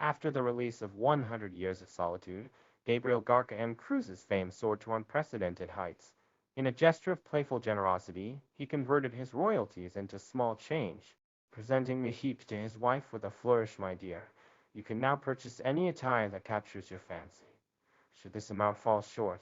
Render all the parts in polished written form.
After the release of 100 Years of Solitude, Gabriel Garcia M. Cruz's fame soared to unprecedented heights. In a gesture of playful generosity, he converted his royalties into small change, presenting the heap to his wife with a flourish, "My dear, you can now purchase any attire that captures your fancy. Should this amount fall short,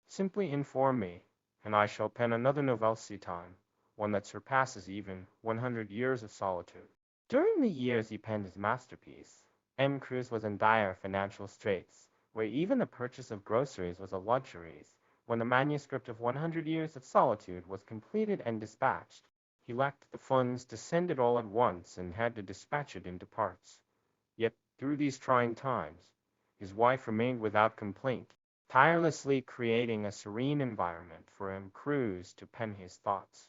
simply inform me, and I shall pen another nouvelle si time, one that surpasses even 100 Years of Solitude." During the years he penned his masterpiece, M. Cruz was in dire financial straits, where even the purchase of groceries was a luxury. When the manuscript of 100 Years of Solitude was completed and dispatched, he lacked the funds to send it all at once and had to dispatch it into parts. Yet through these trying times, his wife remained without complaint, tirelessly creating a serene environment for M. Cruz to pen his thoughts.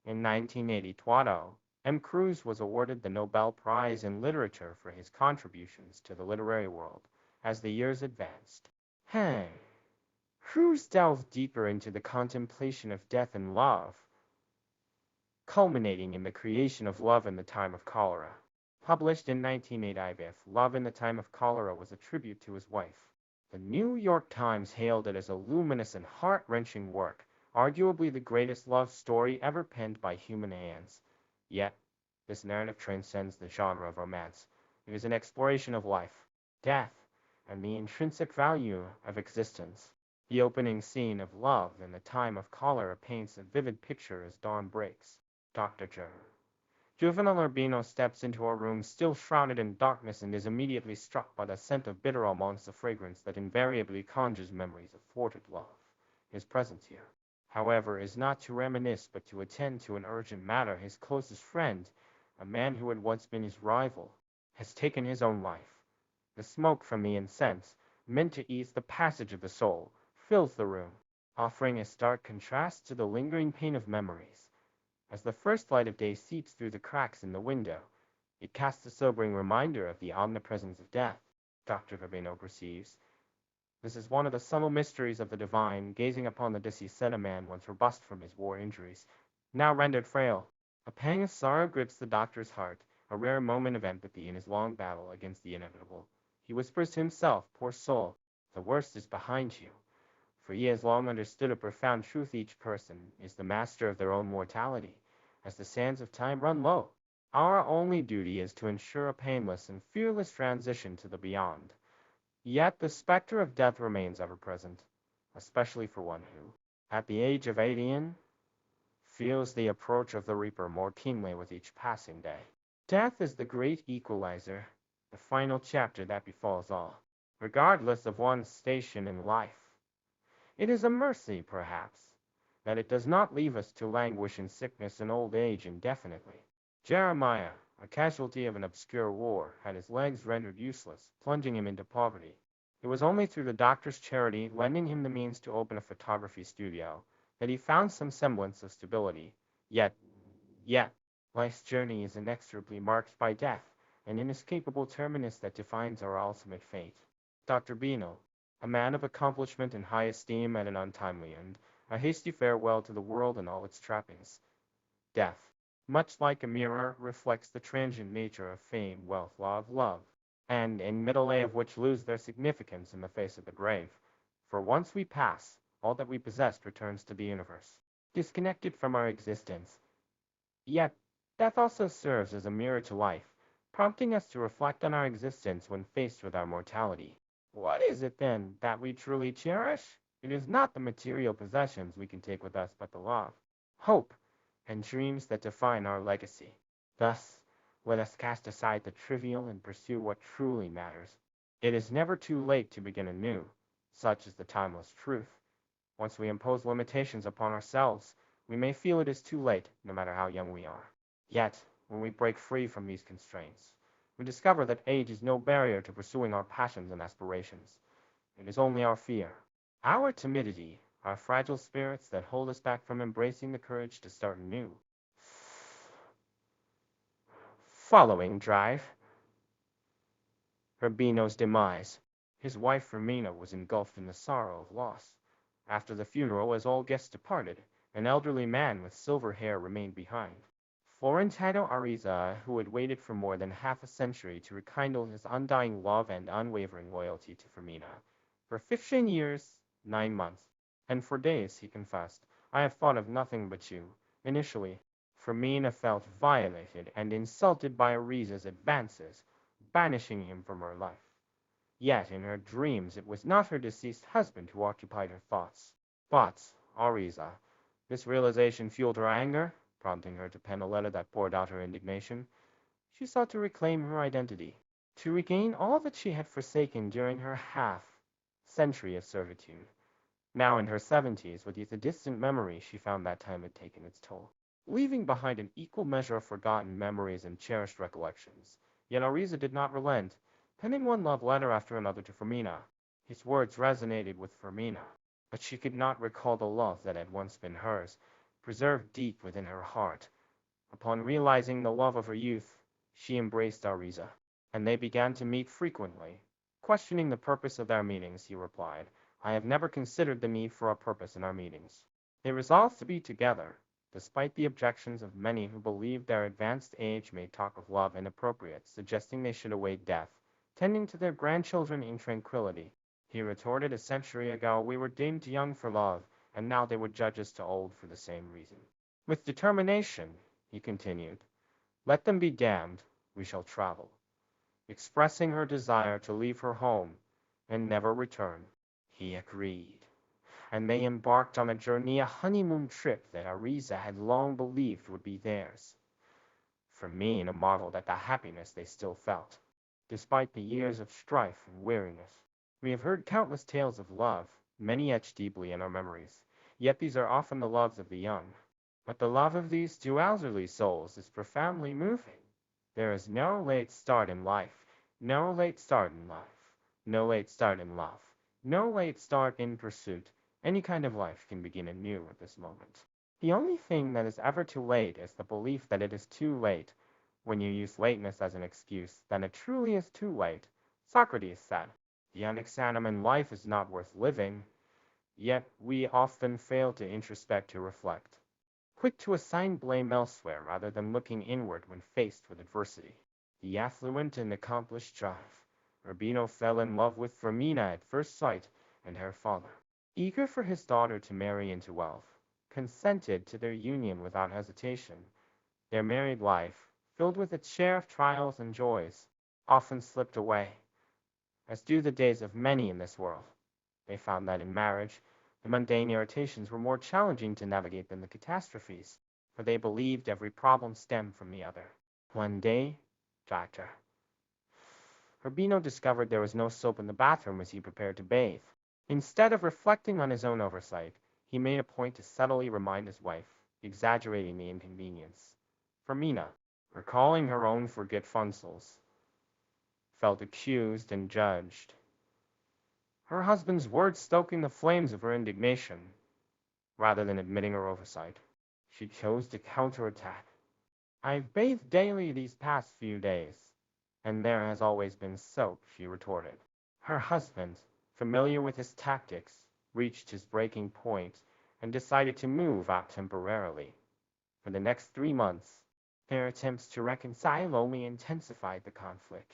In 1982, M. Cruz was awarded the Nobel Prize in Literature for his contributions to the literary world. As the years advanced, Cruz delved deeper into the contemplation of death and love, culminating in the creation of Love in the Time of Cholera. Published in 1985, Love in the Time of Cholera was a tribute to his wife. The New York Times hailed it as a luminous and heart-wrenching work, arguably the greatest love story ever penned by human hands. Yet, this narrative transcends the genre of romance. It is an exploration of life, death, and the intrinsic value of existence. The opening scene of Love in the Time of Cholera paints a vivid picture as dawn breaks. Dr. Juvenile Urbino steps into a room still shrouded in darkness and is immediately struck by the scent of bitter almonds, a fragrance that invariably conjures memories of thwarted love. His presence here, however, is not to reminisce but to attend to an urgent matter. His closest friend, a man who had once been his rival, has taken his own life. The smoke from the incense, meant to ease the passage of the soul, fills the room, offering a stark contrast to the lingering pain of memories. As the first light of day seeps through the cracks in the window, it casts a sobering reminder of the omnipresence of death. Dr. Verbino perceives. This is one of the subtle mysteries of the divine, gazing upon the deceased man once robust from his war injuries, now rendered frail. A pang of sorrow grips the doctor's heart, a rare moment of empathy in his long battle against the inevitable. He whispers to himself, "Poor soul, the worst is behind you." For he has long understood a profound truth: each person is the master of their own mortality. As the sands of time run low, our only duty is to ensure a painless and fearless transition to the beyond. Yet the specter of death remains ever present, especially for one who, at the age of 80, feels the approach of the reaper more keenly with each passing day. Death is the great equalizer, the final chapter that befalls all, regardless of one's station in life. It is a mercy, perhaps, that it does not leave us to languish in sickness and old age indefinitely. Jeremiah, a casualty of an obscure war, had his legs rendered useless, plunging him into poverty. It was only through the doctor's charity, lending him the means to open a photography studio, that he found some semblance of stability. Yet, life's journey is inexorably marked by death, an inescapable terminus that defines our ultimate fate. Dr. Beano, a man of accomplishment and high esteem, at an untimely end, a hasty farewell to the world and all its trappings. Death, much like a mirror, reflects the transient nature of fame, wealth, love, and in middle age of which lose their significance in the face of the grave. For once we pass, all that we possessed returns to the universe, disconnected from our existence. Yet, death also serves as a mirror to life, prompting us to reflect on our existence when faced with our mortality. What is it, then, that we truly cherish? It is not the material possessions we can take with us, but the love, hope, and dreams that define our legacy. Thus, let us cast aside the trivial and pursue what truly matters. It is never too late to begin anew. Such is the timeless truth. Once we impose limitations upon ourselves, we may feel it is too late, no matter how young we are. Yet, when we break free from these constraints, we discover that age is no barrier to pursuing our passions and aspirations. It is only our fear, our timidity, our fragile spirits that hold us back from embracing the courage to start anew. Following Drive, Rubino's demise. His wife Firmina was engulfed in the sorrow of loss. After the funeral, as all guests departed, an elderly man with silver hair remained behind. Florentino Ariza, who had waited for more than half a century to rekindle his undying love and unwavering loyalty to Fermina. For 15 years, 9 months, and for days, he confessed, I have thought of nothing but you. Initially, Fermina felt violated and insulted by Ariza's advances, banishing him from her life. Yet in her dreams it was not her deceased husband who occupied her thoughts. But Ariza. This realization fueled her anger, prompting her to pen a letter that poured out her indignation. She sought to reclaim her identity, to regain all that she had forsaken during her half-century of servitude. Now in her 70s, with a distant memory, she found that time had taken its toll, leaving behind an equal measure of forgotten memories and cherished recollections. Yet Ariza did not relent, penning one love letter after another to Fermina. His words resonated with Fermina, but she could not recall the love that had once been hers, preserved deep within her heart. Upon realizing the love of her youth, she embraced Ariza, and they began to meet frequently. Questioning the purpose of their meetings, he replied, I have never considered the need for a purpose in our meetings. They resolved to be together, despite the objections of many who believed their advanced age made talk of love inappropriate, suggesting they should await death, tending to their grandchildren in tranquillity. He retorted, a century ago we were deemed young for love, and now they would judge us too old for the same reason. With determination, he continued, let them be damned, we shall travel, expressing her desire to leave her home and never return. He agreed, and they embarked on a journey, a honeymoon trip that Ariza had long believed would be theirs. For me, a marvel at the happiness they still felt, despite the years of strife and weariness. We have heard countless tales of love, many etched deeply in our memories, yet these are often the loves of the young. But the love of these two elderly souls is profoundly moving. There is no late start in life, no late start in life, no late start in love, no late start in pursuit. Any kind of life can begin anew at this moment. The only thing that is ever too late is the belief that it is too late. When you use lateness as an excuse, then it truly is too late. Socrates said, the unexamined life is not worth living, yet we often fail to introspect to reflect, quick to assign blame elsewhere rather than looking inward when faced with adversity. The affluent and accomplished child, Urbino fell in love with Fermina at first sight, and her father, eager for his daughter to marry into wealth, consented to their union without hesitation. Their married life, filled with its share of trials and joys, often slipped away, as do the days of many in this world. They found that in marriage, the mundane irritations were more challenging to navigate than the catastrophes, for they believed every problem stemmed from the other. One day, Dr. Urbino discovered there was no soap in the bathroom as he prepared to bathe. Instead of reflecting on his own oversight, he made a point to subtly remind his wife, exaggerating the inconvenience. Fermina, recalling her own forgetfulness, felt accused and judged, her husband's words stoking the flames of her indignation. Rather than admitting her oversight, she chose to counterattack. I've bathed daily these past few days, and there has always been soap, she retorted. Her husband, familiar with his tactics, reached his breaking point and decided to move out temporarily. For the next 3 months, their attempts to reconcile only intensified the conflict.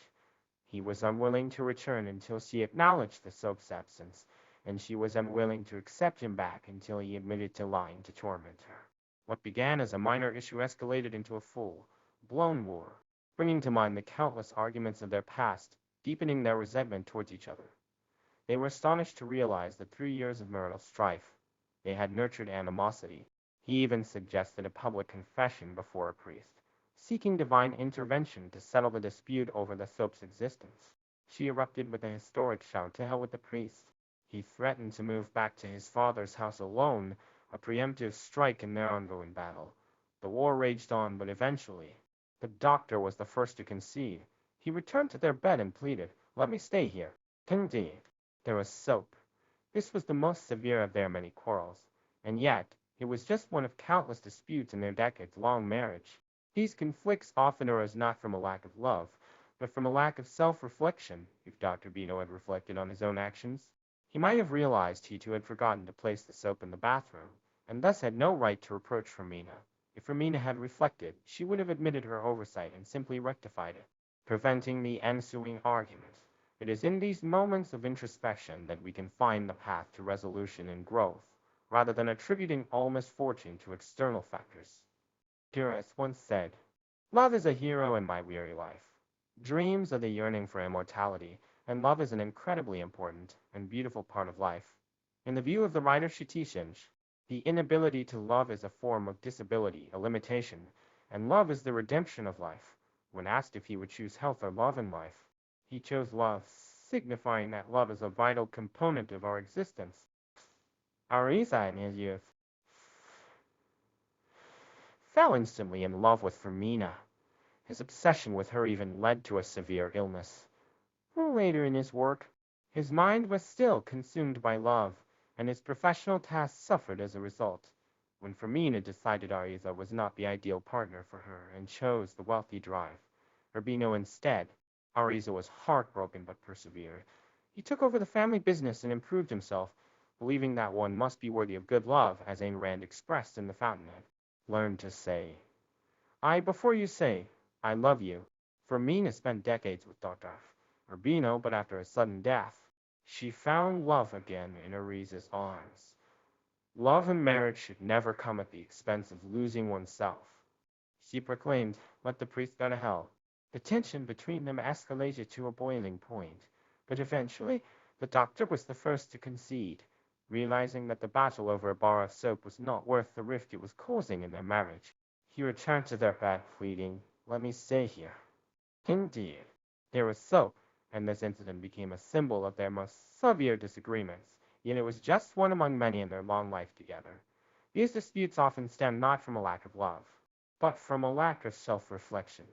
He was unwilling to return until she acknowledged the soap's absence, and she was unwilling to accept him back until he admitted to lying to torment her. What began as a minor issue escalated into a full-blown war, bringing to mind the countless arguments of their past, deepening their resentment towards each other. They were astonished to realize that through years of marital strife, they had nurtured animosity. He even suggested a public confession before a priest, seeking divine intervention to settle the dispute over the soap's existence. She erupted with a historic shout, to hell with the priest. He threatened to move back to his father's house alone, a preemptive strike in their ongoing battle. The war raged on, but eventually, the doctor was the first to concede. He returned to their bed and pleaded, let me stay here. Indeed, there was soap. This was the most severe of their many quarrels, and yet it was just one of countless disputes in their decades-long marriage. These conflicts often arose not from a lack of love, but from a lack of self-reflection. If Dr. Bino had reflected on his own actions, he might have realized he too had forgotten to place the soap in the bathroom, and thus had no right to reproach Fermina. If Romina had reflected, she would have admitted her oversight and simply rectified it, preventing the ensuing argument. It is in these moments of introspection that we can find the path to resolution and growth, rather than attributing all misfortune to external factors. Pyrrhus once said, "Love is a hero in my weary life." Dreams are the yearning for immortality, and love is an incredibly important and beautiful part of life. In the view of the writer Shitishij, the inability to love is a form of disability, a limitation, and love is the redemption of life. When asked if he would choose health or love in life, he chose love, signifying that love is a vital component of our existence. Ariza in his youth fell instantly in love with Firmina. His obsession with her even led to a severe illness. Later in his work, his mind was still consumed by love, and his professional tasks suffered as a result. When Firmina decided Ariza was not the ideal partner for her and chose the wealthy drive, Urbino instead, Ariza was heartbroken but persevered. He took over the family business and improved himself, believing that one must be worthy of good love, as Ayn Rand expressed in The Fountainhead. Learn to say, "I" before you say, "I love you." Firmina spent decades with Dr. Urbino, but after his sudden death, she found love again in Ariza's arms. Love and marriage should never come at the expense of losing oneself. She proclaimed, "Let the priest go to hell." The tension between them escalated to a boiling point, but eventually the doctor was the first to concede, realizing that the battle over a bar of soap was not worth the rift it was causing in their marriage. He returned to their bed, pleading, "Let me stay here." Indeed, there was soap, and this incident became a symbol of their most severe disagreements, yet it was just one among many in their long life together. These disputes often stem not from a lack of love, but from a lack of self-reflection.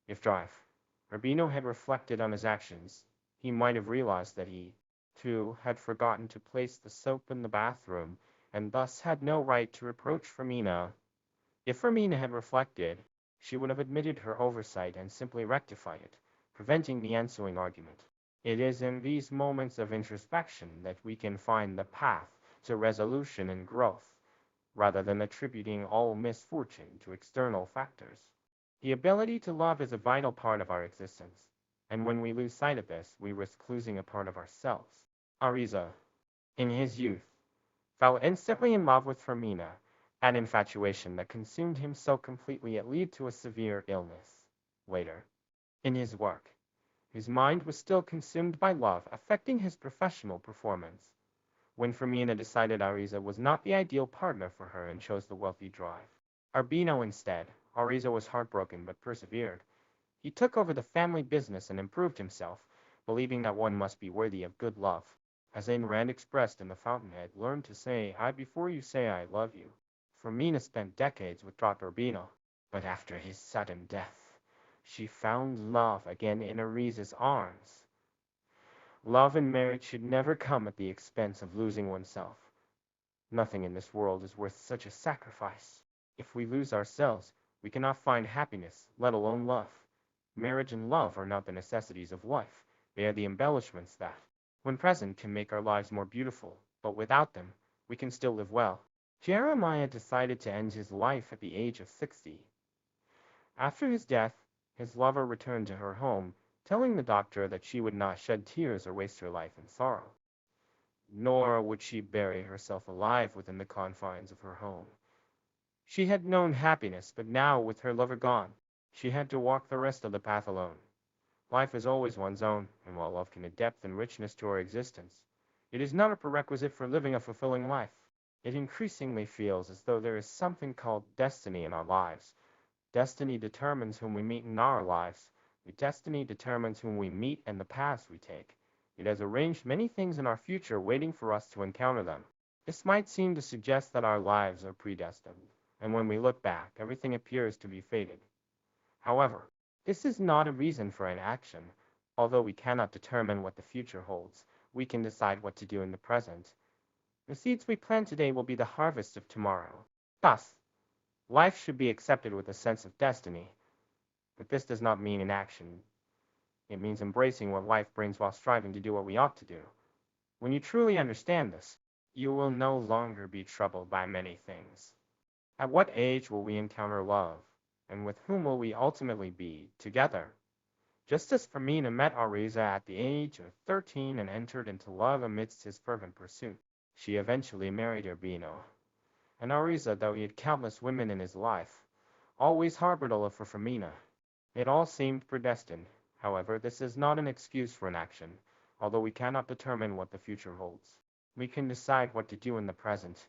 If Drive Rubino had reflected on his actions, he might have realized that he, too, had forgotten to place the soap in the bathroom, and thus had no right to reproach Firmina. If Firmina had reflected, she would have admitted her oversight and simply rectified it, preventing the ensuing argument. It is in these moments of introspection that we can find the path to resolution and growth, rather than attributing all misfortune to external factors. The ability to love is a vital part of our existence, and when we lose sight of this, we risk losing a part of ourselves. Ariza, in his youth, fell instantly in love with Firmina, an infatuation that consumed him so completely it led to a severe illness. Later, in his work, his mind was still consumed by love, affecting his professional performance. When Firmina decided Ariza was not the ideal partner for her and chose the wealthy drive, Arbino instead, Ariza was heartbroken but persevered. He took over the family business and improved himself, believing that one must be worthy of good love. As Ayn Rand expressed in The Fountainhead, learn to say "I" before you say "I love you." Firmina spent decades with Dr. Urbino, but after his sudden death, she found love again in Ariza's arms. Love and marriage should never come at the expense of losing oneself. Nothing in this world is worth such a sacrifice. If we lose ourselves, we cannot find happiness, let alone love. Marriage and love are not the necessities of life. They are the embellishments that, when present, can make our lives more beautiful, but without them, we can still live well. Jeremiah decided to end his life at the age of 60. After his death, his lover returned to her home, telling the doctor that she would not shed tears or waste her life in sorrow. Nor would she bury herself alive within the confines of her home. She had known happiness, but now, with her lover gone, she had to walk the rest of the path alone. Life is always one's own, and while love can add depth and richness to our existence, it is not a prerequisite for living a fulfilling life. It increasingly feels as though there is something called destiny in our lives. Destiny determines whom we meet in our lives. Destiny determines whom we meet and the paths we take. It has arranged many things in our future waiting for us to encounter them. This might seem to suggest that our lives are predestined, and when we look back, everything appears to be fated. However, this is not a reason for inaction. Although we cannot determine what the future holds, we can decide what to do in the present. The seeds we plant today will be the harvest of tomorrow. Thus, life should be accepted with a sense of destiny, but this does not mean inaction. It means embracing what life brings while striving to do what we ought to do. When you truly understand this, you will no longer be troubled by many things. At what age will we encounter love? And with whom will we ultimately be together? Just as Firmina met Ariza at the age of 13 and entered into love amidst his fervent pursuit, she eventually married Urbino. And Ariza, though he had countless women in his life, always harbored a love for Firmina. It all seemed predestined. However, this is not an excuse for inaction, although we cannot determine what the future holds. We can decide what to do in the present.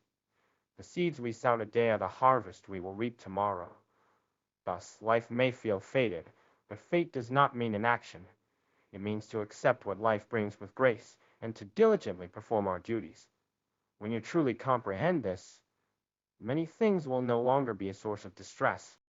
The seeds we sow today are the harvest we will reap tomorrow. Thus, life may feel fated, but fate does not mean inaction. It means to accept what life brings with grace and to diligently perform our duties. When you truly comprehend this, many things will no longer be a source of distress.